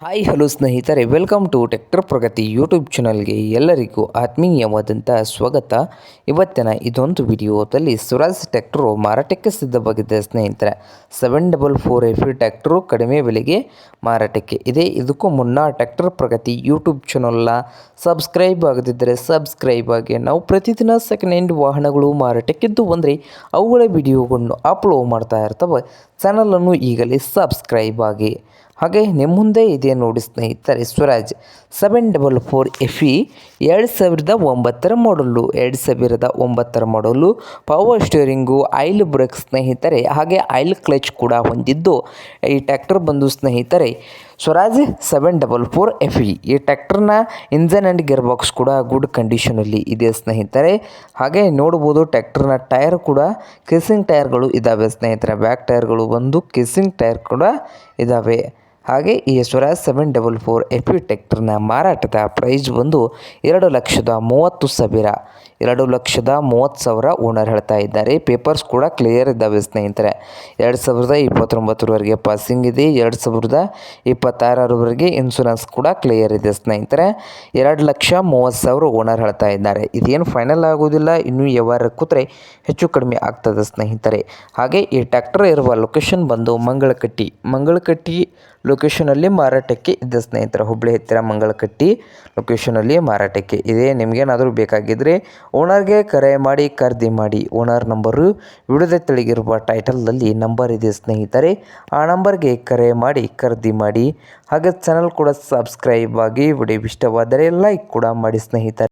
Hi hello ಸ್ನೇಹಿತರೆ, welcome to tractor Pragati YouTube ಚಾನಲ್ಗೆ ಎಲ್ಲರಿಗೂ ಆತ್ಮೀಯವಾದಂಥ ಸ್ವಾಗತ. ಇವತ್ತಿನ ಇದೊಂದು ವಿಡಿಯೋದಲ್ಲಿ ಸ್ವರಾಜ್ ಟ್ರ್ಯಾಕ್ಟರು ಮಾರಾಟಕ್ಕೆ ಸಿದ್ಧವಾಗಿದೆ ಸ್ನೇಹಿತರೆ. 744 FE ಟ್ರ್ಯಾಕ್ಟರು ಕಡಿಮೆ ಬೆಲೆಗೆ ಮಾರಾಟಕ್ಕೆ ಇದೆ. ಇದಕ್ಕೂ ಮುನ್ನ ಟ್ರ್ಯಾಕ್ಟರ್ ಪ್ರಗತಿ ಯೂಟ್ಯೂಬ್ ಚಾನಲ್ನ ಸಬ್ಸ್ಕ್ರೈಬ್ ಆಗದಿದ್ದರೆ ಸಬ್ಸ್ಕ್ರೈಬ್ ಆಗಿ. ನಾವು ಪ್ರತಿದಿನ ಸೆಕೆಂಡ್ ಹ್ಯಾಂಡ್ ವಾಹನಗಳು ಮಾರಾಟಕ್ಕಿದ್ದು ಅಂದರೆ ಅವುಗಳ ವಿಡಿಯೋಗಳನ್ನು ಅಪ್ಲೋಡ್ ಮಾಡ್ತಾ ಇರ್ತವೆ. ಚಾನಲನ್ನು ಈಗಲೇ ಸಬ್ಸ್ಕ್ರೈಬ್ ಆಗಿ. ಹಾಗೆ ನಿಮ್ಮ ಮುಂದೆ ಇದೆ ನೋಡಿ ಸ್ನೇಹಿತರೆ, ಸ್ವರಾಜ್ 744 FE 2009 ಮಾಡಲು 2009 ಮಾಡಲು ಪವರ್ ಸ್ಟೇರಿಂಗು, ಆಯಿಲ್ ಬ್ರೇಕ್ ಸ್ನೇಹಿತರೆ, ಹಾಗೆ ಆಯಿಲ್ ಕ್ಲಚ್ ಕೂಡ ಹೊಂದಿದ್ದು ಈ ಟ್ರ್ಯಾಕ್ಟರ್ ಬಂದು ಸ್ನೇಹಿತರೆ ಸ್ವರಾಜ್ 744 FE. ಈ ಟ್ರ್ಯಾಕ್ಟರ್ನ ಇಂಜನ್ ಆ್ಯಂಡ್ ಗೇರ್ ಬಾಕ್ಸ್ ಕೂಡ ಗುಡ್ ಕಂಡೀಷನಲ್ಲಿ ಇದೆ ಸ್ನೇಹಿತರೆ. ಹಾಗೆ ನೋಡ್ಬೋದು ಟ್ರ್ಯಾಕ್ಟರ್ನ ಟೈರ್ ಕೂಡ ಕೇಸಿಂಗ್ ಟೈರ್ಗಳು ಇದ್ದಾವೆ ಸ್ನೇಹಿತರೆ. ಬ್ಯಾಕ್ ಟೈರ್ಗಳು ಬಂದು ಕೇಸಿಂಗ್ ಟೈರ್ ಕೂಡ ಇದ್ದಾವೆ. ಹಾಗೆ ಈ ಸ್ವರಾಜ್ 744 FE ಟ್ರ್ಯಾಕ್ಟರ್ನ ಮಾರಾಟದ ಪ್ರೈಸ್ ಬಂದು 2,30,000 2,30,000 ಓನರ್ ಹೇಳ್ತಾ ಇದ್ದಾರೆ. ಪೇಪರ್ಸ್ ಕೂಡ ಕ್ಲಿಯರ್ ಇದ್ದಾವೆ ಸ್ನೇಹಿತರೆ. 2029ವರೆಗೆ ಪಾಸಿಂಗ್ ಇದೆ. 2026ರವರೆಗೆ ಇನ್ಶೂರೆನ್ಸ್ ಕೂಡ ಕ್ಲಿಯರ್ ಇದೆ ಸ್ನೇಹಿತರೆ. 2,30,000 ಓನರ್ ಹೇಳ್ತಾ ಇದ್ದಾರೆ. ಇದೇನು ಫೈನಲ್ ಆಗೋದಿಲ್ಲ, ಇನ್ನೂ ವ್ಯವಹಾರ ಕೂತ್ರೆ ಹೆಚ್ಚು ಕಡಿಮೆ ಆಗ್ತದೆ ಸ್ನೇಹಿತರೆ. ಹಾಗೆ ಈ ಟ್ರ್ಯಾಕ್ಟರ್ ಇರುವ ಲೊಕೇಶನ್ ಬಂದು ಮಂಗಳಕಟ್ಟಿ ಲೊಕೇಶನಲ್ಲಿ ಮಾರಾಟಕ್ಕೆ ಇದೆ ಸ್ನೇಹಿತರೆ. ಹುಬ್ಬಳ್ಳಿ ಹತ್ತಿರ ಮಂಗಳಕಟ್ಟಿ ಲೊಕೇಶನಲ್ಲಿ ಮಾರಾಟಕ್ಕೆ ಇದೆ. ನಿಮಗೇನಾದರೂ ಬೇಕಾಗಿದ್ದರೆ ಓನರ್ಗೆ ಕರೆ ಮಾಡಿ ಖರೀದಿ ಮಾಡಿ. ಓನರ್ ನಂಬರು ವಿಡಿಯೋದ ತೆಳಗಿರುವ ಟೈಟಲ್ನಲ್ಲಿ ನಂಬರ್ ಇದೆ ಸ್ನೇಹಿತರೆ. ಆ ನಂಬರ್ಗೆ ಕರೆ ಮಾಡಿ ಖರೀದಿ ಮಾಡಿ. ಹಾಗೆ ಚಾನಲ್ ಕೂಡ ಸಬ್ಸ್ಕ್ರೈಬ್ ಆಗಿ. ವಿಡಿಯೋ ಇಷ್ಟವಾದರೆ ಲೈಕ್ ಕೂಡ ಮಾಡಿ ಸ್ನೇಹಿತರೆ.